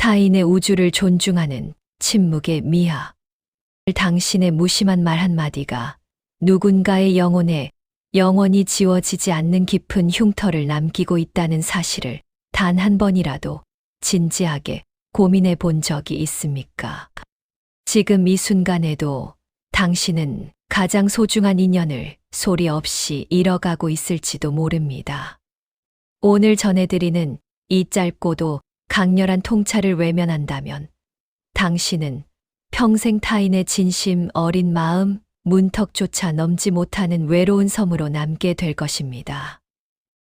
타인의 우주를 존중하는 침묵의 미학. 당신의 무심한 말 한마디가 누군가의 영혼에 영원히 지워지지 않는 깊은 흉터를 남기고 있다는 사실을 단 한 번이라도 진지하게 고민해 본 적이 있습니까? 지금 이 순간에도 당신은 가장 소중한 인연을 소리 없이 잃어가고 있을지도 모릅니다. 오늘 전해드리는 이 짧고도 강렬한 통찰을 외면한다면 당신은 평생 타인의 진심 어린 마음, 문턱조차 넘지 못하는 외로운 섬으로 남게 될 것입니다.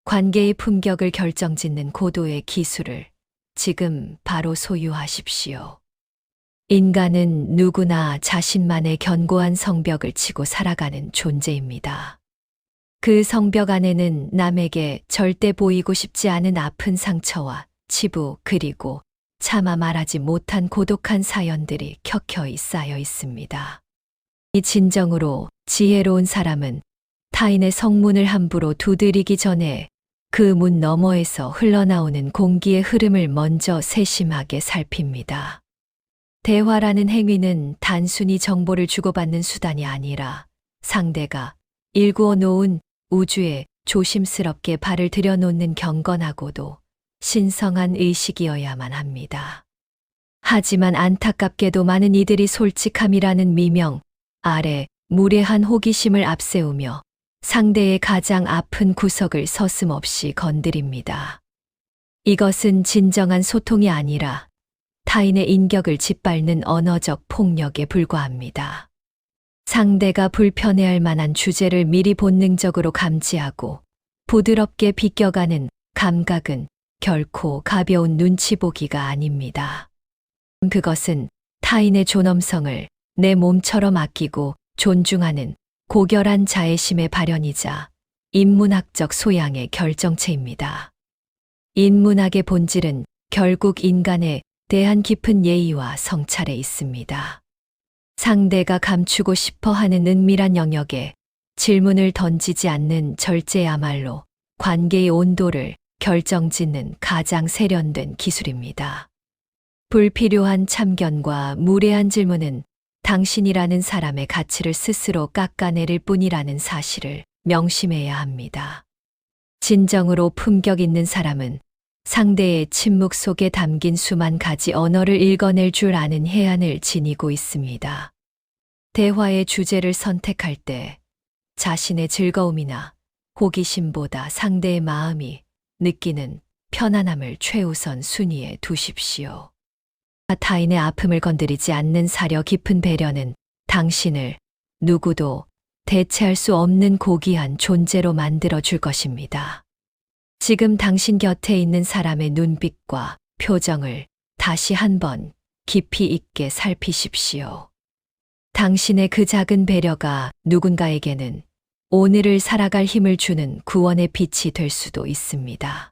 관계의 품격을 결정짓는 고도의 기술을 지금 바로 소유하십시오. 인간은 누구나 자신만의 견고한 성벽을 치고 살아가는 존재입니다. 그 성벽 안에는 남에게 절대 보이고 싶지 않은 아픈 상처와 치부 그리고 차마 말하지 못한 고독한 사연들이 켜켜이 쌓여 있습니다. 이 진정으로 지혜로운 사람은 타인의 성문을 함부로 두드리기 전에 그 문 너머에서 흘러나오는 공기의 흐름을 먼저 세심하게 살핍니다. 대화라는 행위는 단순히 정보를 주고받는 수단이 아니라 상대가 일구어 놓은 우주에 조심스럽게 발을 들여놓는 경건하고도 신성한 의식이어야만 합니다. 하지만 안타깝게도 많은 이들이 솔직함이라는 미명 아래 무례한 호기심을 앞세우며 상대의 가장 아픈 구석을 서슴없이 건드립니다. 이것은 진정한 소통이 아니라 타인의 인격을 짓밟는 언어적 폭력에 불과합니다. 상대가 불편해할 만한 주제를 미리 본능적으로 감지하고 부드럽게 비껴가는 감각은 결코 가벼운 눈치 보기가 아닙니다. 그것은 타인의 존엄성을 내 몸처럼 아끼고 존중하는 고결한 자애심의 발현이자 인문학적 소양의 결정체입니다. 인문학의 본질은 결국 인간에 대한 깊은 예의와 성찰에 있습니다. 상대가 감추고 싶어 하는 은밀한 영역에 질문을 던지지 않는 절제야말로 관계의 온도를 결정짓는 가장 세련된 기술입니다. 불필요한 참견과 무례한 질문은 당신이라는 사람의 가치를 스스로 깎아내릴 뿐이라는 사실을 명심해야 합니다. 진정으로 품격 있는 사람은 상대의 침묵 속에 담긴 수만 가지 언어를 읽어낼 줄 아는 해안을 지니고 있습니다. 대화의 주제를 선택할 때 자신의 즐거움이나 호기심보다 상대의 마음이 느끼는 편안함을 최우선 순위에 두십시오. 타인의 아픔을 건드리지 않는 사려 깊은 배려는 당신을 누구도 대체할 수 없는 고귀한 존재로 만들어 줄 것입니다. 지금 당신 곁에 있는 사람의 눈빛과 표정을 다시 한번 깊이 있게 살피십시오. 당신의 그 작은 배려가 누군가에게는 오늘을 살아갈 힘을 주는 구원의 빛이 될 수도 있습니다.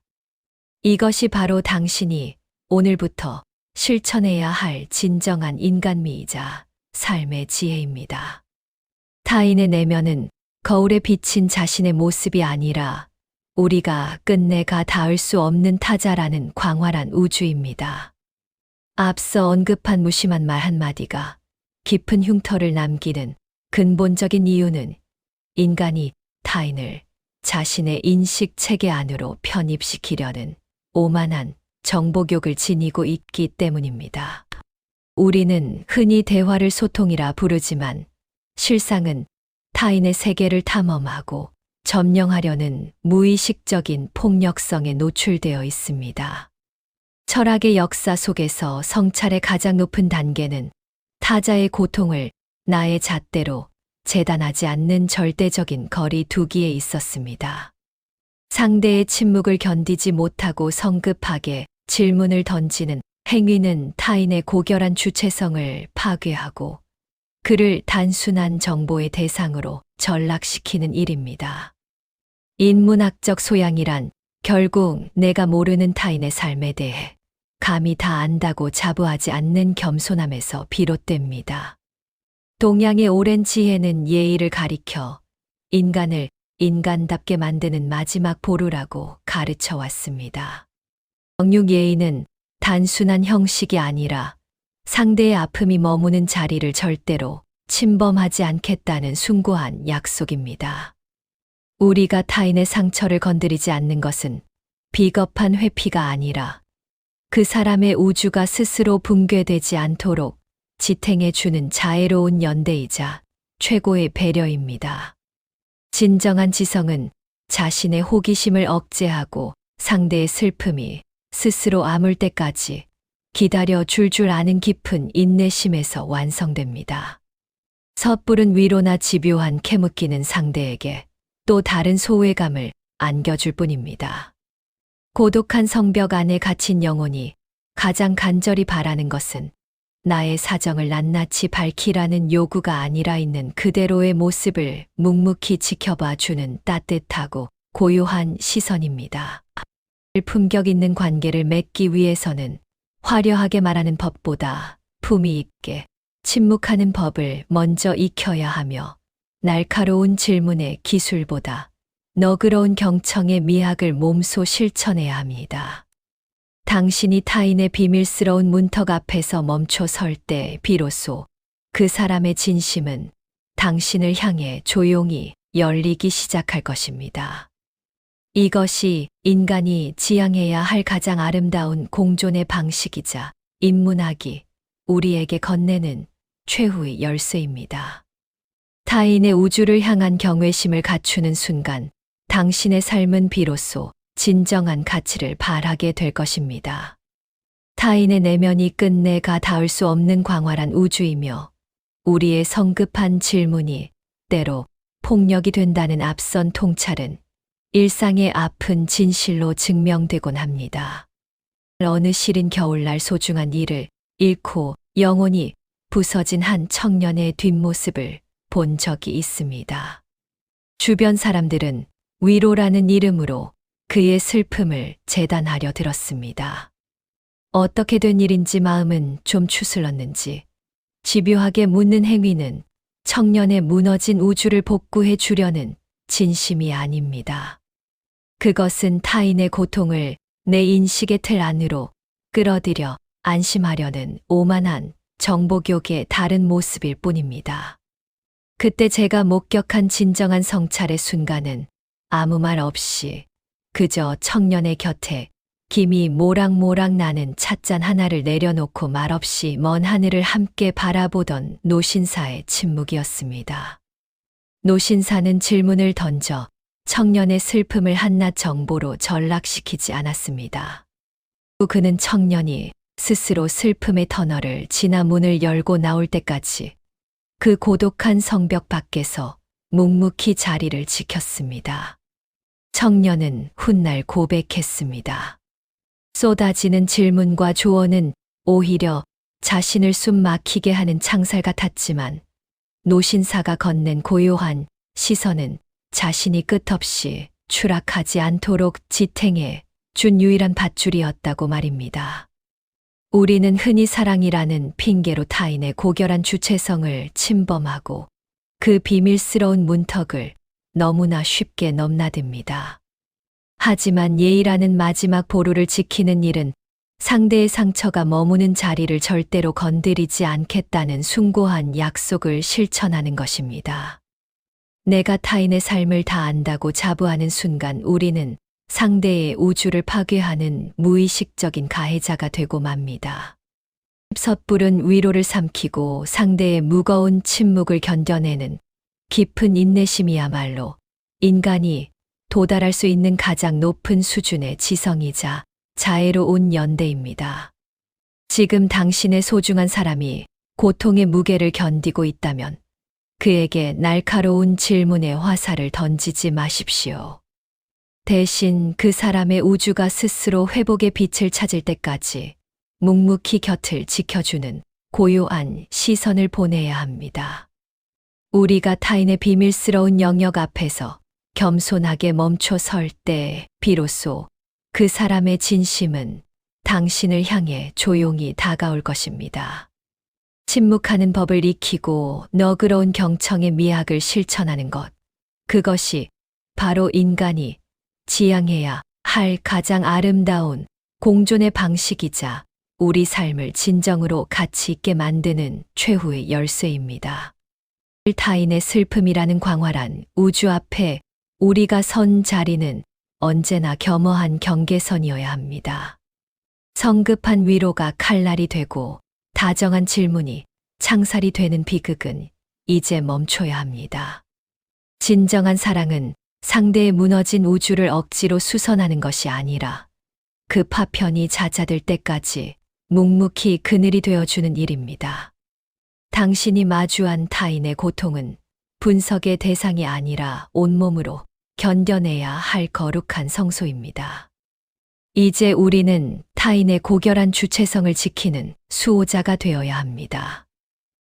이것이 바로 당신이 오늘부터 실천해야 할 진정한 인간미이자 삶의 지혜입니다. 타인의 내면은 거울에 비친 자신의 모습이 아니라 우리가 끝내 가 닿을 수 없는 타자라는 광활한 우주입니다. 앞서 언급한 무심한 말 한마디가 깊은 흉터를 남기는 근본적인 이유는 인간이 타인을 자신의 인식 체계 안으로 편입시키려는 오만한 정보욕을 지니고 있기 때문입니다. 우리는 흔히 대화를 소통이라 부르지만 실상은 타인의 세계를 탐험하고 점령하려는 무의식적인 폭력성에 노출되어 있습니다. 철학의 역사 속에서 성찰의 가장 높은 단계는 타자의 고통을 나의 잣대로 재단하지 않는 절대적인 거리 두기에 있었습니다. 상대의 침묵을 견디지 못하고 성급하게 질문을 던지는 행위는 타인의 고결한 주체성을 파괴하고 그를 단순한 정보의 대상으로 전락시키는 일입니다. 인문학적 소양이란 결국 내가 모르는 타인의 삶에 대해 감히 다 안다고 자부하지 않는 겸손함에서 비롯됩니다. 동양의 오랜 지혜는 예의를 가리켜 인간을 인간답게 만드는 마지막 보루라고 가르쳐 왔습니다. 정육 예의는 단순한 형식이 아니라 상대의 아픔이 머무는 자리를 절대로 침범하지 않겠다는 숭고한 약속입니다. 우리가 타인의 상처를 건드리지 않는 것은 비겁한 회피가 아니라 그 사람의 우주가 스스로 붕괴되지 않도록 지탱해 주는 자애로운 연대이자 최고의 배려입니다. 진정한 지성은 자신의 호기심을 억제하고 상대의 슬픔이 스스로 아물 때까지 기다려 줄 아는 깊은 인내심에서 완성됩니다. 섣부른 위로나 집요한 캐묻기는 상대에게 또 다른 소외감을 안겨줄 뿐입니다. 고독한 성벽 안에 갇힌 영혼이 가장 간절히 바라는 것은 나의 사정을 낱낱이 밝히라는 요구가 아니라 있는 그대로의 모습을 묵묵히 지켜봐 주는 따뜻하고 고요한 시선입니다. 품격 있는 관계를 맺기 위해서는 화려하게 말하는 법보다 품위 있게 침묵하는 법을 먼저 익혀야 하며 날카로운 질문의 기술보다 너그러운 경청의 미학을 몸소 실천해야 합니다. 당신이 타인의 비밀스러운 문턱 앞에서 멈춰 설 때 비로소 그 사람의 진심은 당신을 향해 조용히 열리기 시작할 것입니다. 이것이 인간이 지향해야 할 가장 아름다운 공존의 방식이자 인문학이 우리에게 건네는 최후의 열쇠입니다. 타인의 우주를 향한 경외심을 갖추는 순간 당신의 삶은 비로소 진정한 가치를 발하게 될 것입니다. 타인의 내면이 끝내가 닿을 수 없는 광활한 우주이며 우리의 성급한 질문이 때로 폭력이 된다는 앞선 통찰은 일상의 아픈 진실로 증명되곤 합니다. 어느 시린 겨울날 소중한 일을 잃고 영혼이 부서진 한 청년의 뒷모습을 본 적이 있습니다. 주변 사람들은 위로라는 이름으로 그의 슬픔을 재단하려 들었습니다. 어떻게 된 일인지 마음은 좀 추슬렀는지 집요하게 묻는 행위는 청년의 무너진 우주를 복구해 주려는 진심이 아닙니다. 그것은 타인의 고통을 내 인식의 틀 안으로 끌어들여 안심하려는 오만한 정복욕의 다른 모습일 뿐입니다. 그때 제가 목격한 진정한 성찰의 순간은 아무 말 없이 그저 청년의 곁에 김이 모락모락 나는 찻잔 하나를 내려놓고 말없이 먼 하늘을 함께 바라보던 노신사의 침묵이었습니다. 노신사는 질문을 던져 청년의 슬픔을 한낱 정보로 전락시키지 않았습니다. 그는 청년이 스스로 슬픔의 터널을 지나 문을 열고 나올 때까지 그 고독한 성벽 밖에서 묵묵히 자리를 지켰습니다. 청년은 훗날 고백했습니다. 쏟아지는 질문과 조언은 오히려 자신을 숨 막히게 하는 창살 같았지만 노신사가 건넨 고요한 시선은 자신이 끝없이 추락하지 않도록 지탱해 준 유일한 밧줄이었다고 말입니다. 우리는 흔히 사랑이라는 핑계로 타인의 고결한 주체성을 침범하고 그 비밀스러운 문턱을 너무나 쉽게 넘나듭니다. 하지만 예의라는 마지막 보루를 지키는 일은 상대의 상처가 머무는 자리를 절대로 건드리지 않겠다는 숭고한 약속을 실천하는 것입니다. 내가 타인의 삶을 다 안다고 자부하는 순간 우리는 상대의 우주를 파괴하는 무의식적인 가해자가 되고 맙니다. 섣부른 위로를 삼키고 상대의 무거운 침묵을 견뎌내는 깊은 인내심이야말로 인간이 도달할 수 있는 가장 높은 수준의 지성이자 자애로운 연대입니다. 지금 당신의 소중한 사람이 고통의 무게를 견디고 있다면 그에게 날카로운 질문의 화살을 던지지 마십시오. 대신 그 사람의 우주가 스스로 회복의 빛을 찾을 때까지 묵묵히 곁을 지켜주는 고요한 시선을 보내야 합니다. 우리가 타인의 비밀스러운 영역 앞에서 겸손하게 멈춰 설 때 비로소 그 사람의 진심은 당신을 향해 조용히 다가올 것입니다. 침묵하는 법을 익히고 너그러운 경청의 미학을 실천하는 것. 그것이 바로 인간이 지향해야 할 가장 아름다운 공존의 방식이자 우리 삶을 진정으로 가치 있게 만드는 최후의 열쇠입니다. 타인의 슬픔이라는 광활한 우주 앞에 우리가 선 자리는 언제나 겸허한 경계선이어야 합니다. 성급한 위로가 칼날이 되고 다정한 질문이 창살이 되는 비극은 이제 멈춰야 합니다. 진정한 사랑은 상대의 무너진 우주를 억지로 수선하는 것이 아니라 그 파편이 잦아들 때까지 묵묵히 그늘이 되어주는 일입니다. 당신이 마주한 타인의 고통은 분석의 대상이 아니라 온몸으로 견뎌내야 할 거룩한 성소입니다. 이제 우리는 타인의 고결한 주체성을 지키는 수호자가 되어야 합니다.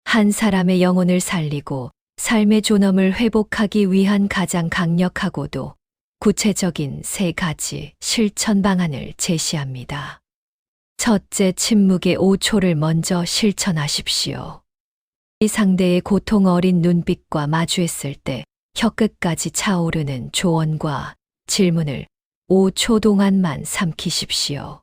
한 사람의 영혼을 살리고 삶의 존엄을 회복하기 위한 가장 강력하고도 구체적인 3가지 실천 방안을 제시합니다. 첫째, 침묵의 5초를 먼저 실천하십시오. 이 상대의 고통 어린 눈빛과 마주했을 때 혀끝까지 차오르는 조언과 질문을 5초 동안만 삼키십시오.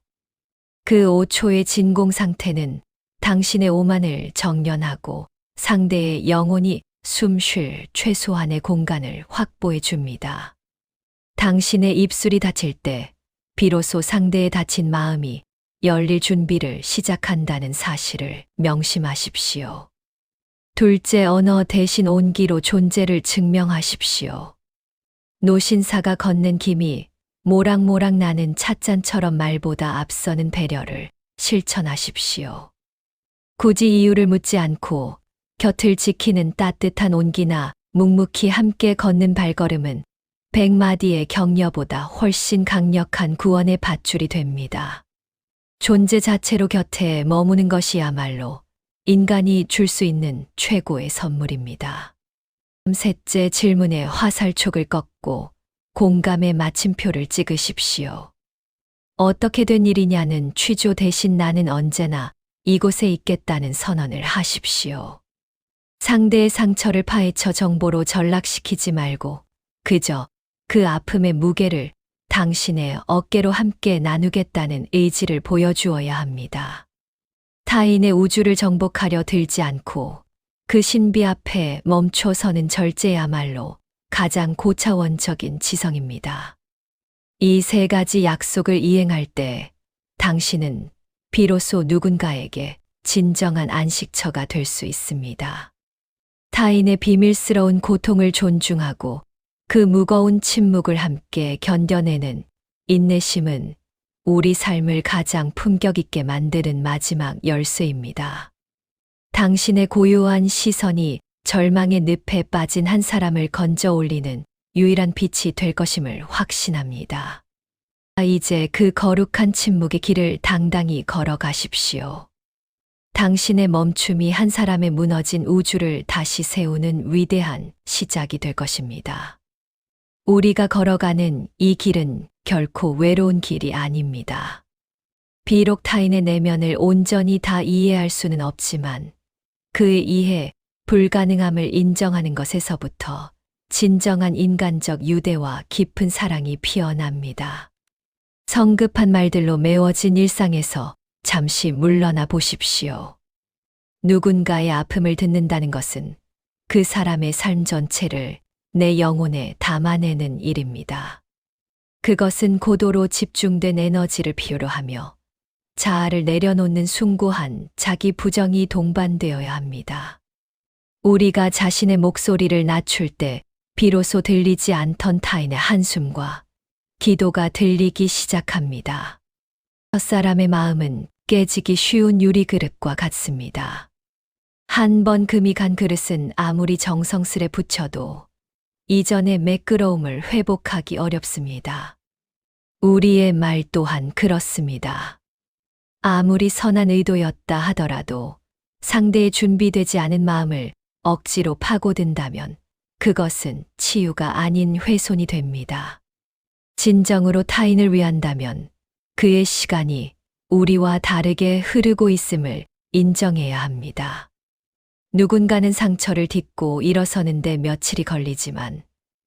그 5초의 진공 상태는 당신의 오만을 정련하고 상대의 영혼이 숨 쉴 최소한의 공간을 확보해 줍니다. 당신의 입술이 닫힐 때 비로소 상대의 닫힌 마음이 열릴 준비를 시작한다는 사실을 명심하십시오. 둘째, 언어 대신 온기로 존재를 증명하십시오. 노신사가 건넨 김이 모락모락 나는 찻잔처럼 말보다 앞서는 배려를 실천하십시오. 굳이 이유를 묻지 않고 곁을 지키는 따뜻한 온기나 묵묵히 함께 걷는 발걸음은 100마디의 격려보다 훨씬 강력한 구원의 밧줄이 됩니다. 존재 자체로 곁에 머무는 것이야말로 인간이 줄 수 있는 최고의 선물입니다. 셋째, 질문에 화살촉을 꺾고 공감의 마침표를 찍으십시오. 어떻게 된 일이냐는 취조 대신 나는 언제나 이곳에 있겠다는 선언을 하십시오. 상대의 상처를 파헤쳐 정보로 전락시키지 말고 그저 그 아픔의 무게를 당신의 어깨로 함께 나누겠다는 의지를 보여주어야 합니다. 타인의 우주를 정복하려 들지 않고 그 신비 앞에 멈춰서는 절제야말로 가장 고차원적인 지성입니다. 이 3가지 약속을 이행할 때 당신은 비로소 누군가에게 진정한 안식처가 될 수 있습니다. 타인의 비밀스러운 고통을 존중하고 그 무거운 침묵을 함께 견뎌내는 인내심은 우리 삶을 가장 품격 있게 만드는 마지막 열쇠입니다. 당신의 고요한 시선이 절망의 늪에 빠진 한 사람을 건져 올리는 유일한 빛이 될 것임을 확신합니다. 이제 그 거룩한 침묵의 길을 당당히 걸어가십시오. 당신의 멈춤이 한 사람의 무너진 우주를 다시 세우는 위대한 시작이 될 것입니다. 우리가 걸어가는 이 길은 결코 외로운 길이 아닙니다. 비록 타인의 내면을 온전히 다 이해할 수는 없지만 그의 이해 불가능함을 인정하는 것에서부터 진정한 인간적 유대와 깊은 사랑이 피어납니다. 성급한 말들로 메워진 일상에서 잠시 물러나 보십시오. 누군가의 아픔을 듣는다는 것은 그 사람의 삶 전체를 내 영혼에 담아내는 일입니다. 그것은 고도로 집중된 에너지를 필요로 하며 자아를 내려놓는 숭고한 자기 부정이 동반되어야 합니다. 우리가 자신의 목소리를 낮출 때 비로소 들리지 않던 타인의 한숨과 기도가 들리기 시작합니다. 첫사람의 마음은 깨지기 쉬운 유리그릇과 같습니다. 한 번 금이 간 그릇은 아무리 정성스레 붙여도 이전의 매끄러움을 회복하기 어렵습니다. 우리의 말 또한 그렇습니다. 아무리 선한 의도였다 하더라도 상대의 준비되지 않은 마음을 억지로 파고든다면 그것은 치유가 아닌 훼손이 됩니다. 진정으로 타인을 위한다면 그의 시간이 우리와 다르게 흐르고 있음을 인정해야 합니다. 누군가는 상처를 딛고 일어서는데 며칠이 걸리지만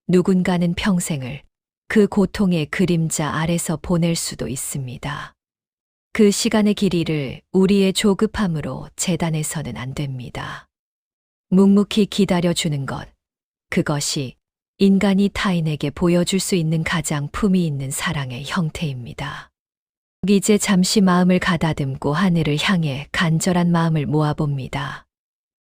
누군가는 평생을 그 고통의 그림자 아래서 보낼 수도 있습니다. 그 시간의 길이를 우리의 조급함으로 재단해서는 안 됩니다. 묵묵히 기다려주는 것, 그것이 인간이 타인에게 보여줄 수 있는 가장 품위 있는 사랑의 형태입니다. 이제 잠시 마음을 가다듬고 하늘을 향해 간절한 마음을 모아봅니다.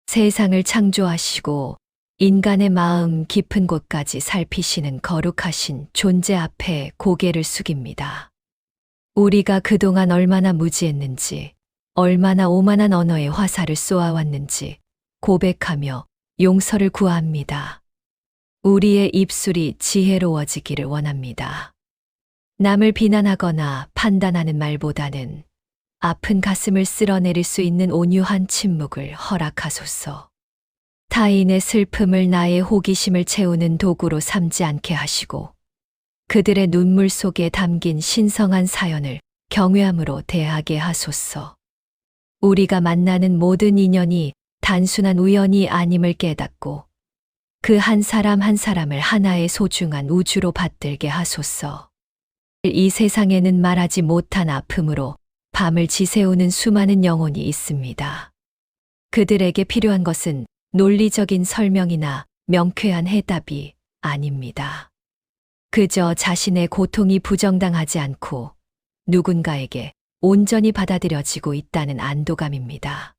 세상을 창조하시고 인간의 마음 깊은 곳까지 살피시는 거룩하신 존재 앞에 고개를 숙입니다. 우리가 그동안 얼마나 무지했는지, 얼마나 오만한 언어의 화살을 쏘아왔는지 고백하며 용서를 구합니다. 우리의 입술이 지혜로워지기를 원합니다. 남을 비난하거나 판단하는 말보다는 아픈 가슴을 쓸어내릴 수 있는 온유한 침묵을 허락하소서. 타인의 슬픔을 나의 호기심을 채우는 도구로 삼지 않게 하시고 그들의 눈물 속에 담긴 신성한 사연을 경외함으로 대하게 하소서. 우리가 만나는 모든 인연이 단순한 우연이 아님을 깨닫고 그 한 사람 한 사람을 하나의 소중한 우주로 받들게 하소서. 이 세상에는 말하지 못한 아픔으로 밤을 지새우는 수많은 영혼이 있습니다. 그들에게 필요한 것은 논리적인 설명이나 명쾌한 해답이 아닙니다. 그저 자신의 고통이 부정당하지 않고 누군가에게 온전히 받아들여지고 있다는 안도감입니다.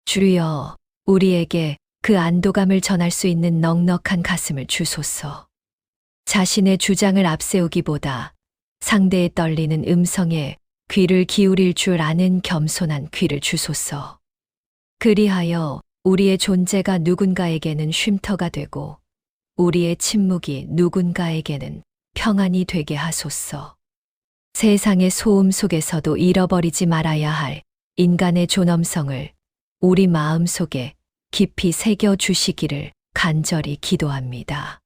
주여, 우리에게 그 안도감을 전할 수 있는 넉넉한 가슴을 주소서. 자신의 주장을 앞세우기보다 상대의 떨리는 음성에 귀를 기울일 줄 아는 겸손한 귀를 주소서. 그리하여 우리의 존재가 누군가에게는 쉼터가 되고 우리의 침묵이 누군가에게는 평안이 되게 하소서. 세상의 소음 속에서도 잃어버리지 말아야 할 인간의 존엄성을 우리 마음 속에 깊이 새겨 주시기를 간절히 기도합니다.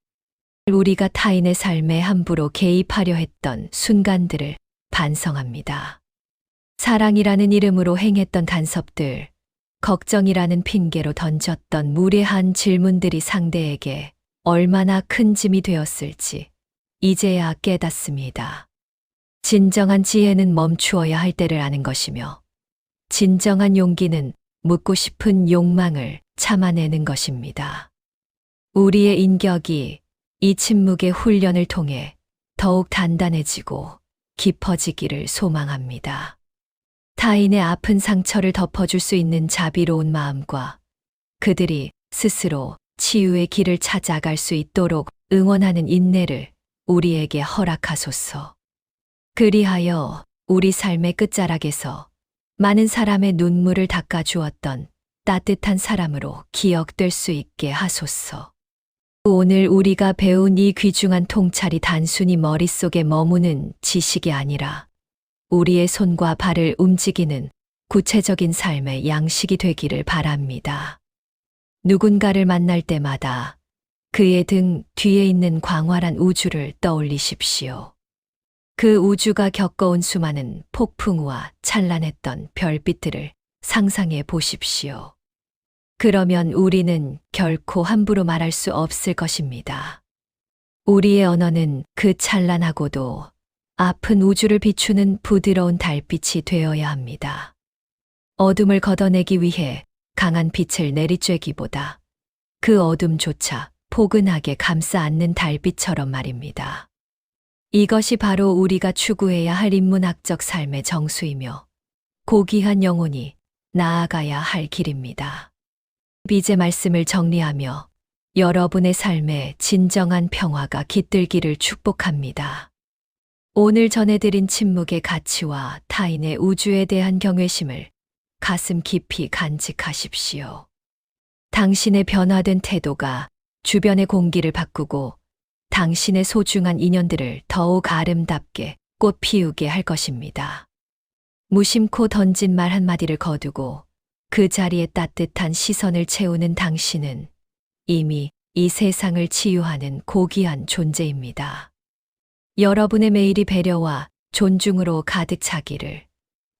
우리가 타인의 삶에 함부로 개입하려 했던 순간들을 반성합니다. 사랑이라는 이름으로 행했던 간섭들, 걱정이라는 핑계로 던졌던 무례한 질문들이 상대에게 얼마나 큰 짐이 되었을지 이제야 깨닫습니다. 진정한 지혜는 멈추어야 할 때를 아는 것이며 진정한 용기는 묻고 싶은 욕망을 참아내는 것입니다. 우리의 인격이 이 침묵의 훈련을 통해 더욱 단단해지고 깊어지기를 소망합니다. 타인의 아픈 상처를 덮어줄 수 있는 자비로운 마음과 그들이 스스로 치유의 길을 찾아갈 수 있도록 응원하는 인내를 우리에게 허락하소서. 그리하여 우리 삶의 끝자락에서 많은 사람의 눈물을 닦아주었던 따뜻한 사람으로 기억될 수 있게 하소서. 오늘 우리가 배운 이 귀중한 통찰이 단순히 머릿속에 머무는 지식이 아니라 우리의 손과 발을 움직이는 구체적인 삶의 양식이 되기를 바랍니다. 누군가를 만날 때마다 그의 등 뒤에 있는 광활한 우주를 떠올리십시오. 그 우주가 겪어온 수많은 폭풍우와 찬란했던 별빛들을 상상해 보십시오. 그러면 우리는 결코 함부로 말할 수 없을 것입니다. 우리의 언어는 그 찬란하고도 아픈 우주를 비추는 부드러운 달빛이 되어야 합니다. 어둠을 걷어내기 위해 강한 빛을 내리쬐기보다 그 어둠조차 포근하게 감싸 안는 달빛처럼 말입니다. 이것이 바로 우리가 추구해야 할 인문학적 삶의 정수이며 고귀한 영혼이 나아가야 할 길입니다. 이제 말씀을 정리하며 여러분의 삶에 진정한 평화가 깃들기를 축복합니다. 오늘 전해드린 침묵의 가치와 타인의 우주에 대한 경외심을 가슴 깊이 간직하십시오. 당신의 변화된 태도가 주변의 공기를 바꾸고 당신의 소중한 인연들을 더욱 아름답게 꽃 피우게 할 것입니다. 무심코 던진 말 한마디를 거두고 그 자리에 따뜻한 시선을 채우는 당신은 이미 이 세상을 치유하는 고귀한 존재입니다. 여러분의 매일이 배려와 존중으로 가득 차기를,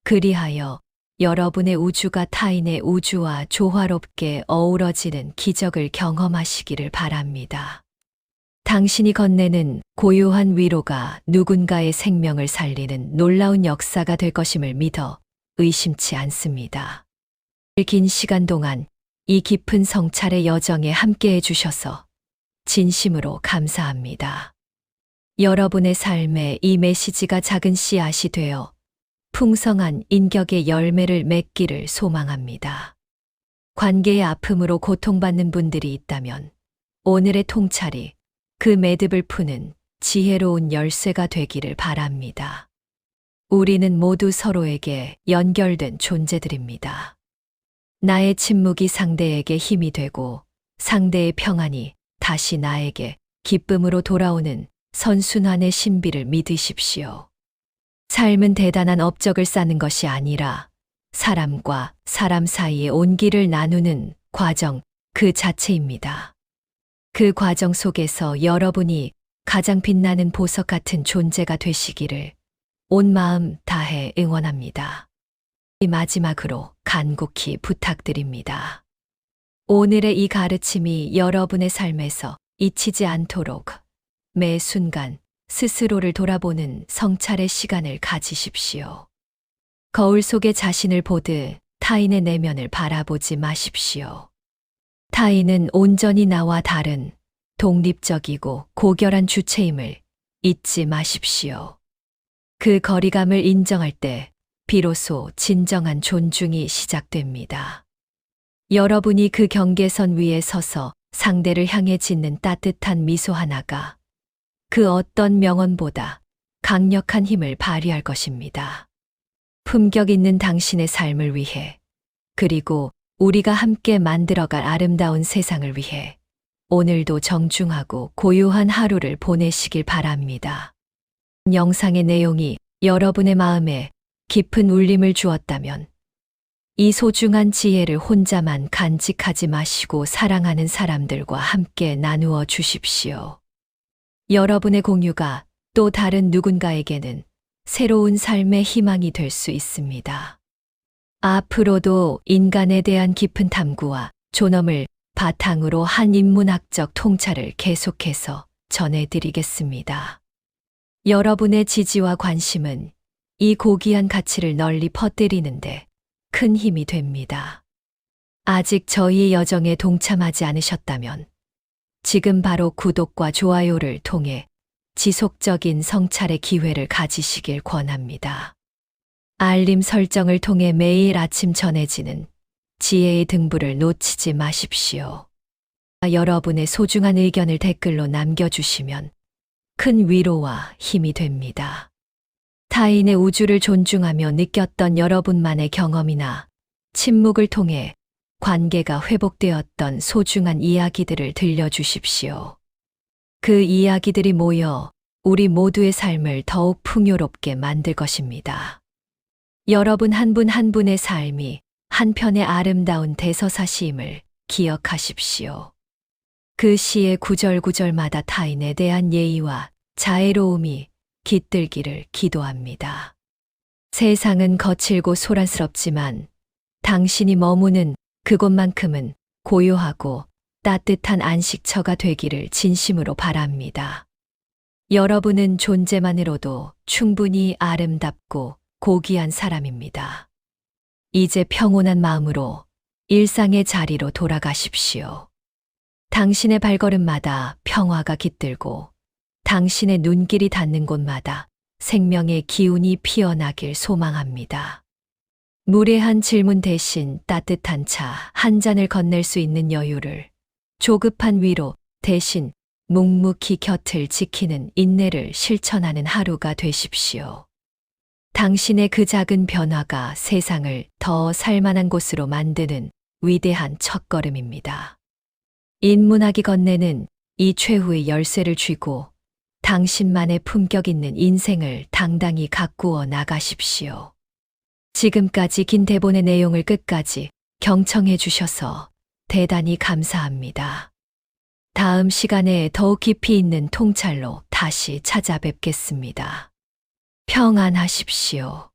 그리하여 여러분의 우주가 타인의 우주와 조화롭게 어우러지는 기적을 경험하시기를 바랍니다. 당신이 건네는 고요한 위로가 누군가의 생명을 살리는 놀라운 역사가 될 것임을 믿어 의심치 않습니다. 긴 시간 동안 이 깊은 성찰의 여정에 함께해 주셔서 진심으로 감사합니다. 여러분의 삶에 이 메시지가 작은 씨앗이 되어 풍성한 인격의 열매를 맺기를 소망합니다. 관계의 아픔으로 고통받는 분들이 있다면 오늘의 통찰이 그 매듭을 푸는 지혜로운 열쇠가 되기를 바랍니다. 우리는 모두 서로에게 연결된 존재들입니다. 나의 침묵이 상대에게 힘이 되고 상대의 평안이 다시 나에게 기쁨으로 돌아오는 선순환의 신비를 믿으십시오. 삶은 대단한 업적을 쌓는 것이 아니라 사람과 사람 사이의 온기를 나누는 과정 그 자체입니다. 그 과정 속에서 여러분이 가장 빛나는 보석 같은 존재가 되시기를 온 마음 다해 응원합니다. 마지막으로 간곡히 부탁드립니다. 오늘의 이 가르침이 여러분의 삶에서 잊히지 않도록 매 순간 스스로를 돌아보는 성찰의 시간을 가지십시오. 거울 속의 자신을 보듯 타인의 내면을 바라보지 마십시오. 타인은 온전히 나와 다른 독립적이고 고결한 주체임을 잊지 마십시오. 그 거리감을 인정할 때 비로소 진정한 존중이 시작됩니다. 여러분이 그 경계선 위에 서서 상대를 향해 짓는 따뜻한 미소 하나가 그 어떤 명언보다 강력한 힘을 발휘할 것입니다. 품격 있는 당신의 삶을 위해, 그리고 우리가 함께 만들어갈 아름다운 세상을 위해 오늘도 정중하고 고요한 하루를 보내시길 바랍니다. 영상의 내용이 여러분의 마음에 깊은 울림을 주었다면 이 소중한 지혜를 혼자만 간직하지 마시고 사랑하는 사람들과 함께 나누어 주십시오. 여러분의 공유가 또 다른 누군가에게는 새로운 삶의 희망이 될 수 있습니다. 앞으로도 인간에 대한 깊은 탐구와 존엄을 바탕으로 한 인문학적 통찰을 계속해서 전해드리겠습니다. 여러분의 지지와 관심은 이 고귀한 가치를 널리 퍼뜨리는데 큰 힘이 됩니다. 아직 저희의 여정에 동참하지 않으셨다면 지금 바로 구독과 좋아요를 통해 지속적인 성찰의 기회를 가지시길 권합니다. 알림 설정을 통해 매일 아침 전해지는 지혜의 등불을 놓치지 마십시오. 여러분의 소중한 의견을 댓글로 남겨주시면 큰 위로와 힘이 됩니다. 타인의 우주를 존중하며 느꼈던 여러분만의 경험이나 침묵을 통해 관계가 회복되었던 소중한 이야기들을 들려주십시오. 그 이야기들이 모여 우리 모두의 삶을 더욱 풍요롭게 만들 것입니다. 여러분 한 분 한 분의 삶이 한편의 아름다운 대서사시임을 기억하십시오. 그 시의 구절구절마다 타인에 대한 예의와 자애로움이 깃들기를 기도합니다. 세상은 거칠고 소란스럽지만 당신이 머무는 그곳만큼은 고요하고 따뜻한 안식처가 되기를 진심으로 바랍니다. 여러분은 존재만으로도 충분히 아름답고 고귀한 사람입니다. 이제 평온한 마음으로 일상의 자리로 돌아가십시오. 당신의 발걸음마다 평화가 깃들고 당신의 눈길이 닿는 곳마다 생명의 기운이 피어나길 소망합니다. 무례한 질문 대신 따뜻한 차 한 잔을 건넬 수 있는 여유를, 조급한 위로 대신 묵묵히 곁을 지키는 인내를 실천하는 하루가 되십시오. 당신의 그 작은 변화가 세상을 더 살만한 곳으로 만드는 위대한 첫걸음입니다. 인문학이 건네는 이 최후의 열쇠를 쥐고 당신만의 품격 있는 인생을 당당히 가꾸어 나가십시오. 지금까지 긴 대본의 내용을 끝까지 경청해 주셔서 대단히 감사합니다. 다음 시간에 더욱 깊이 있는 통찰로 다시 찾아뵙겠습니다. 평안하십시오.